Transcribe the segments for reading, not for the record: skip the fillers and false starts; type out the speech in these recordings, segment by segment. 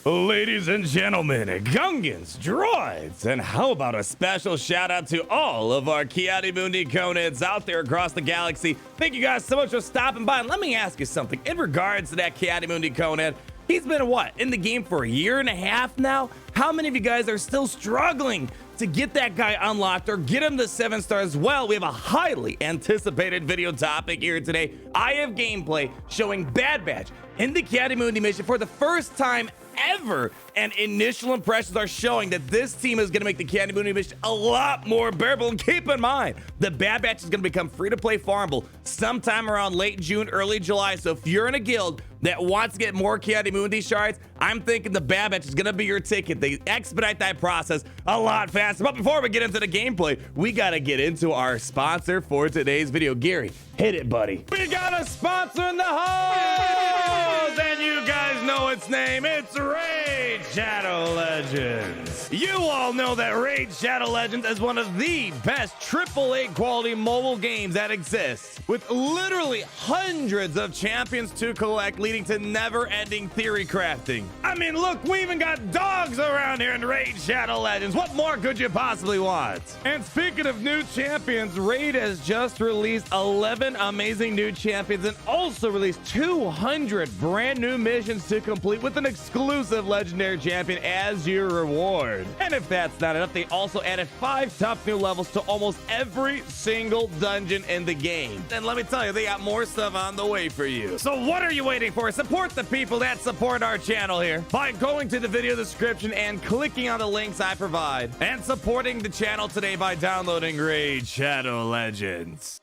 Ladies and gentlemen, Gungans, droids, and how about a special shout out to all of our Ki-Adi-Mundi Conans out there across the galaxy. Thank you guys so much for stopping by. And let me ask you something in regards to that Ki-Adi-Mundi Conan. He's been what, in the game for a year and a half now? How many of you guys are still struggling to get that guy unlocked or get him to 7 stars? Well, we have a highly anticipated video topic here today. I have gameplay showing Bad Batch in the Ki-Adi-Mundi mission for the first time ever, and initial impressions are showing that this team is going to make the Ki-Adi-Mundi mission a lot more bearable. And keep in mind, the Bad Batch is going to become free-to-play farmable sometime around late June, early July. So if you're in a guild that wants to get more Ki-Adi-Mundi shards, I'm thinking the Bad Batch is going to be your ticket. They expedite that process a lot faster. But before we get into the gameplay, we got to get into our sponsor for today's video. Gary, hit it, buddy. We got a sponsor in the house, and you guys know its name. It's Raid Shadow Legends. You all know that Raid Shadow Legends is one of the best AAA quality mobile games that exists, with literally hundreds of champions to collect, leading to never-ending theory crafting. I mean, look, we even got dogs around here in Raid Shadow Legends. What more could you possibly want? And speaking of new champions, Raid has just released 11 amazing new champions and also released 200 brand new missions to complete with an exclusive legendary champion as your reward. And if that's not enough, they also added 5 tough new levels to almost every single dungeon in the game. And let me tell you, they got more stuff on the way for you. So what are you waiting for? Support the people that support our channel here by going to the video description and clicking on the links I provide, and supporting the channel today by downloading Raid Shadow Legends.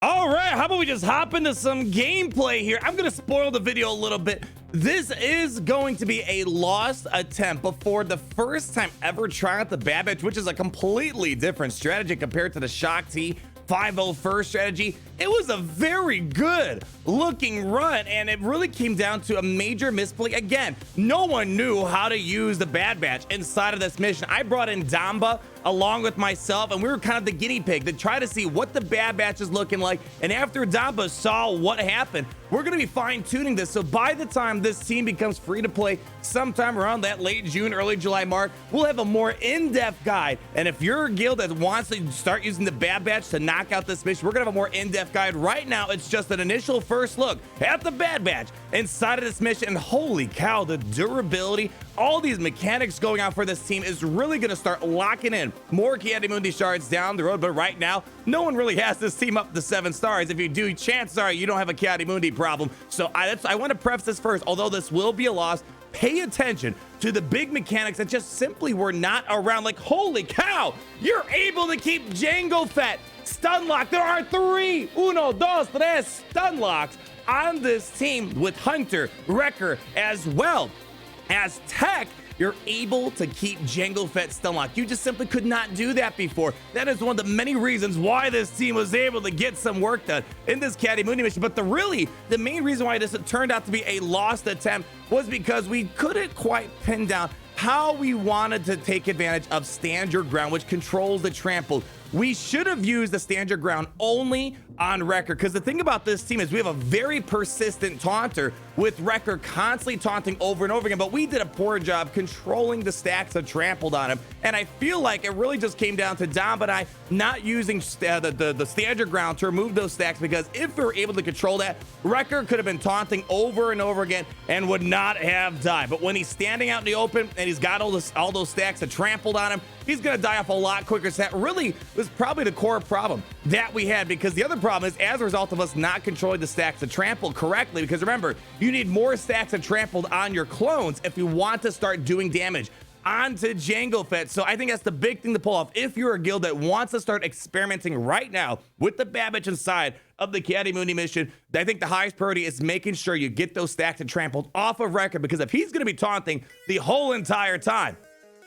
All right, how about we just hop into some gameplay here? I'm gonna spoil the video a little bit. This is going to be a lost attempt before the first time ever trying out the Bad Batch, which is a completely different strategy compared to the Shock T 501st strategy. It was a very good looking run, and it really came down to a major misplay. Again, no one knew how to use the Bad Batch inside of this mission. I brought in Damba along with myself, and we were kind of the guinea pig to try to see what the Bad Batch is looking like. And after Damba saw what happened, we're going to be fine-tuning this. So by the time this team becomes free to play sometime around that late June, early July mark, we'll have a more in-depth guide. And if you're a guild that wants to start using the Bad Batch to knock out this mission, we're going to have a more in-depth guide. Right now, it's just an initial first look at the Bad Batch inside of this mission. And holy cow, the durability, all these mechanics going on for this team is really going to start locking in more Ki-Adi-Mundi shards down the road. But right now, no one really has this team up to 7 stars. If you do, chances are you don't have a Ki-Adi-Mundi problem. So I want to preface this first. Although this will be a loss, pay attention to the big mechanics that just simply were not around. Like, holy cow, you're able to keep Jango Fett stun locked. There are 3 stun locks on this team with Hunter, Wrecker, as well as Tech. You're able to keep Jango Fett stun locked. You just simply could not do that before. That is one of the many reasons why this team was able to get some work done in this Ki-Adi-Mundi mission. But the main reason why this turned out to be a lost attempt was because we couldn't quite pin down how we wanted to take advantage of Stand Your Ground, which controls the trample. We should have used the Stand Your Ground only on Wrecker, because the thing about this team is we have a very persistent taunter with Wrecker constantly taunting over and over again, but we did a poor job controlling the stacks that trampled on him. And I feel like it really just came down to Dom and I not using the Stand Your Ground to remove those stacks, because if we were able to control that, Wrecker could have been taunting over and over again and would not have died. But when he's standing out in the open and he's got all those stacks that trampled on him, he's gonna die off a lot quicker. So that really was probably the core problem that we had, because the other problem is as a result of us not controlling the stacks to trample correctly, because remember, you need more stacks that trampled on your clones if you want to start doing damage onto Jango Fett. So I think that's the big thing to pull off if you're a guild that wants to start experimenting right now with the Bad Batch inside of the Ki-Adi-Mundi mission. I think the highest priority is making sure you get those stacks and trampled off of Wrecker, because if he's going to be taunting the whole entire time,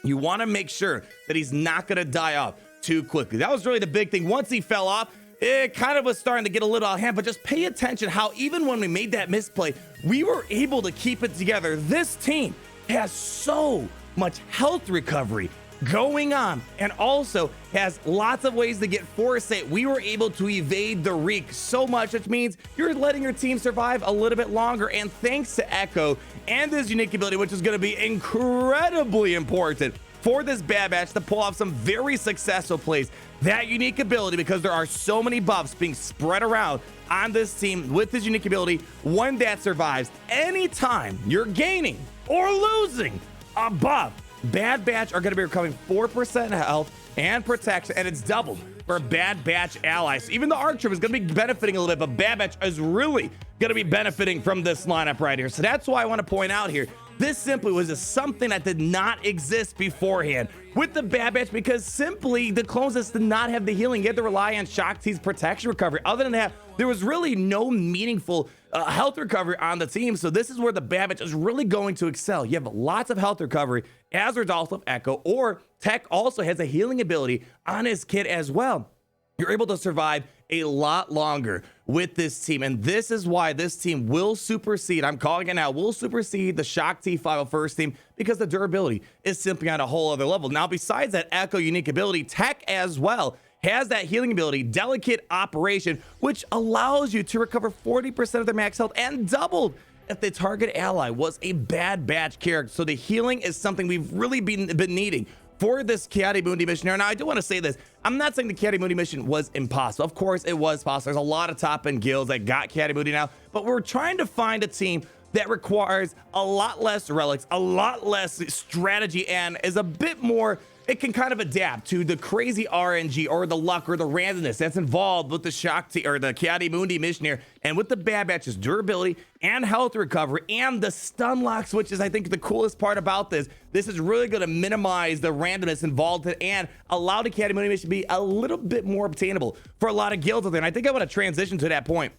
you want to make sure that he's not going to die off too quickly. That was really the big thing. Once he fell off, it kind of was starting to get a little out of hand, but just pay attention how even when we made that misplay, we were able to keep it together. This team has so much health recovery going on, and also has lots of ways to get foresight. We were able to evade the Reek so much, which means you're letting your team survive a little bit longer. And thanks to Echo and his unique ability, which is going to be incredibly important for this Bad Batch to pull off some very successful plays. That unique ability, because there are so many buffs being spread around on this team with his unique ability, one that survives anytime you're gaining or losing a buff. Bad Batch are going to be recovering 4% health and protection, and it's doubled for Bad Batch allies. So even the Archer is going to be benefiting a little bit, but Bad Batch is really going to be benefiting from this lineup right here. So that's why I want to point out here, this simply was just something that did not exist beforehand with the Bad Batch, because simply the clones just did not have the healing. You had to rely on Shock T's protection recovery. Other than that, there was really no meaningful health recovery on the team. So this is where the Bad Batch is really going to excel. You have lots of health recovery as a result of Echo, or Tech also has a healing ability on his kit as well. You're able to survive a lot longer with this team, and this is why this team will supersede, I'm calling it now, will supersede the Shock T 501st team, because the durability is simply on a whole other level. Now, besides that Echo unique ability, Tech as well has that healing ability, Delicate Operation, which allows you to recover 40% of their max health and doubled if the target ally was a Bad Batch character. So the healing is something we've really been needing for this Ki-Adi-Mundi mission. Now, I do want to say this. I'm not saying the Ki-Adi-Mundi mission was impossible. Of course, it was possible. There's a lot of top-end guilds that got Ki-Adi-Mundi now, but we're trying to find a team that requires a lot less relics, a lot less strategy, and is a bit more, it can kind of adapt to the crazy RNG or the luck or the randomness that's involved with the Shock T or the Ki-Adi-Mundi mission here. And with the Bad Batch's durability and health recovery and the stun locks, which is, I think, the coolest part about this. This is really going to minimize the randomness involved and allow the Ki-Adi-Mundi mission to be a little bit more obtainable for a lot of guilds out there. And I think I want to transition to that point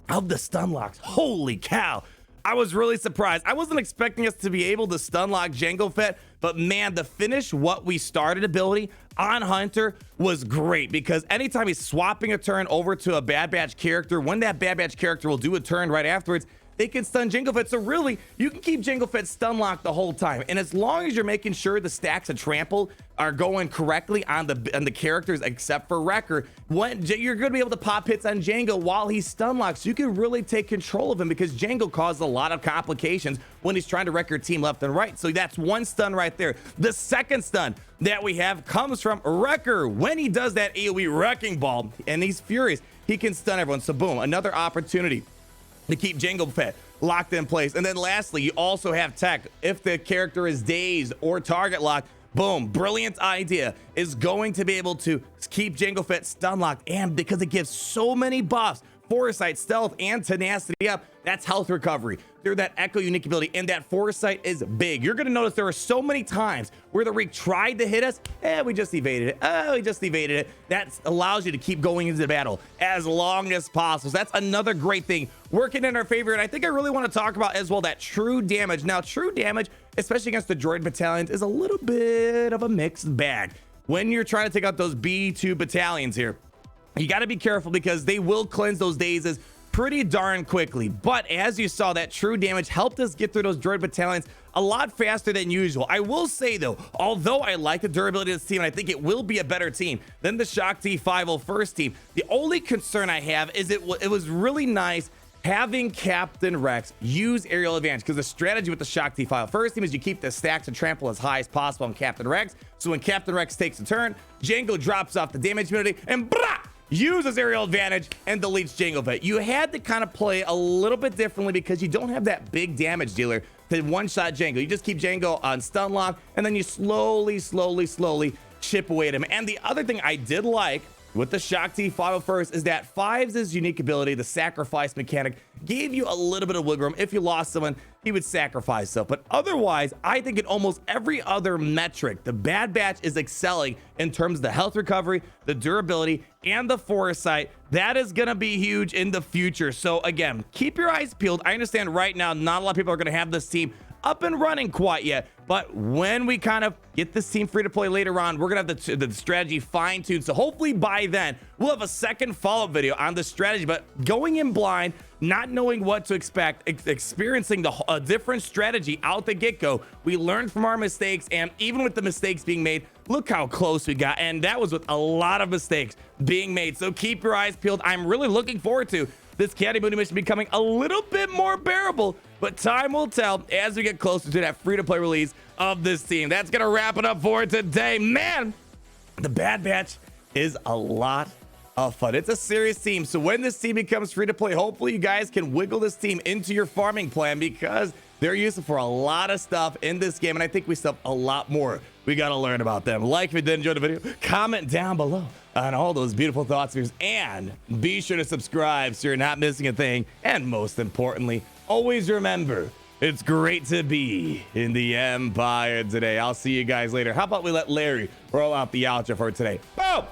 of the stun locks. Holy cow. I was really surprised. I wasn't expecting us to be able to stun lock Jango Fett, but man, the finish what we started ability on Hunter was great, because anytime he's swapping a turn over to a Bad Batch character, when that Bad Batch character will do a turn right afterwards, they can stun Jango Fett. So really, you can keep Jango Fett stun locked the whole time. And as long as you're making sure the stacks of trample are going correctly on the characters, except for Wrecker, when you're going to be able to pop hits on Jango while he's stun locked. So you can really take control of him, because Jango causes a lot of complications when he's trying to wreck your team left and right. So that's one stun right there. The second stun that we have comes from Wrecker. When he does that AoE wrecking ball and he's furious, he can stun everyone. So boom, another opportunity to keep Jango Fett locked in place. And then lastly, you also have Tech. If the character is dazed or target locked, boom, brilliant idea, is going to be able to keep Jango Fett stun locked. And because it gives so many buffs, foresight, stealth, and tenacity up, that's health recovery through that Echo unique ability, and that foresight is big. You're gonna notice there are so many times where the Reek tried to hit us, we just evaded it. We just evaded it. That allows you to keep going into the battle as long as possible. So that's another great thing working in our favor. And I think I really want to talk about as well that true damage. Now, true damage, especially against the droid battalions, is a little bit of a mixed bag. When you're trying to take out those B2 battalions here, you got to be careful, because they will cleanse those dazes pretty darn quickly. But as you saw, that true damage helped us get through those droid battalions a lot faster than usual. I will say though, although I like the durability of this team, and I think it will be a better team than the Shock T 501st team, the only concern I have is it was really nice having Captain Rex use aerial advantage, because the strategy with the Shock T 501st team is you keep the stacks and trample as high as possible on Captain Rex. So when Captain Rex takes a turn, Jango drops off the damage immunity and uses aerial advantage and deletes Jango Fett. You had to kind of play a little bit differently, because you don't have that big damage dealer to one-shot Jango. You just keep Jango on stun lock, and then you slowly chip away at him. And the other thing I did like with the Shock T 501st is that Fives' unique ability, the sacrifice mechanic, gave you a little bit of wiggle room. If you lost someone, he would sacrifice stuff. But otherwise, I think in almost every other metric, the Bad Batch is excelling in terms of the health recovery, the durability, and the foresight. That is going to be huge in the future. So again, keep your eyes peeled. I understand right now, not a lot of people are going to have this team up and running quite yet, but when we kind of get this team free to play later on, we're gonna have the strategy fine-tuned. So hopefully by then we'll have a second follow-up video on the strategy. But going in blind, not knowing what to expect, experiencing a different strategy out the get-go. We learned from our mistakes, and even with the mistakes being made, look how close we got, and that was with a lot of mistakes being made. So keep your eyes peeled. I'm really looking forward to this Ki-Adi-Mundi mission becoming a little bit more bearable, but time will tell as we get closer to that free-to-play release of this team. That's gonna wrap it up for today. Man, the Bad Batch is a lot of fun. It's a serious team, so when this team becomes free to play, hopefully you guys can wiggle this team into your farming plan, because they're useful for a lot of stuff in this game, and I think we still have a lot more we got to learn about them. Like if you did enjoy the video, comment down below on all those beautiful thoughts, and be sure to subscribe so you're not missing a thing. And most importantly, always remember, it's great to be in the Empire today. I'll see you guys later. How about we let Larry roll out the outro for today? Boom!